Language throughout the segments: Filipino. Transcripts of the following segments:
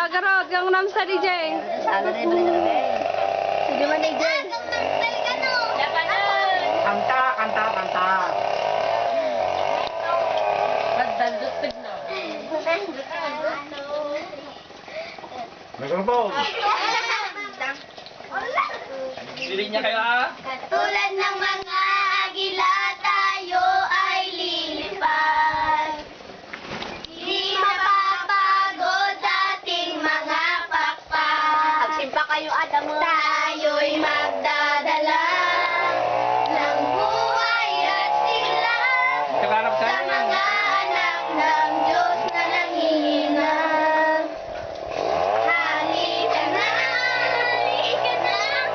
Garot, gang nam sa DJ. Sana na balik na balik. Hindi man DJ. Kanta, kanta, kanta. Magdaldot tigno. Mikrofon. Sili niya kayo ah. Katulad ng mga agila, tayo ay lilipad. Di mapapagod ating mga pakpak. Magsimpa kayo Adam mo. Tayo'y magdadala ng buhay at sigla Kalarap sa sa mga anak ng Diyos na nangihinang. Halika na,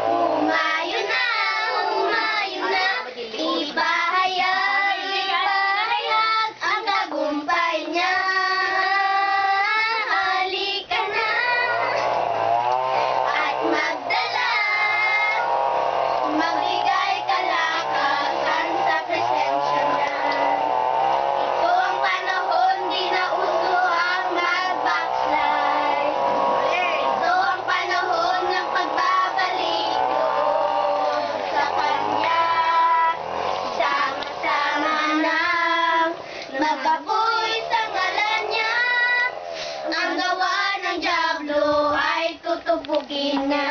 humayo na, ipahayag ang tagumpay niya. Halika na, at magdala, magbigay kalakasan sa presensya niya. Ito ang panahon, di na uso ang mag-backslide. Ito ang panahon ng pagbabalik sa Kanya. Sama-sama nang magapoy sa ngalan niya. Ang gawa ng dyablo ay tutupugin na.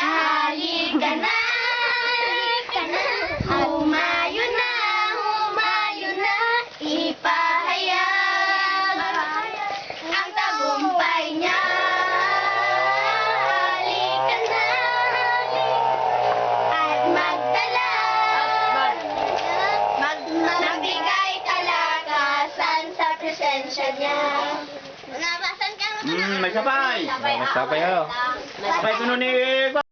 Halika na, humayo na, ipahayag ang tagumpay niya. Halika na, at magdala, magbigay kalakasan sa presensya niya. Nabasan ka mo May sabay. May sabay oh. Sabay ko nun eh.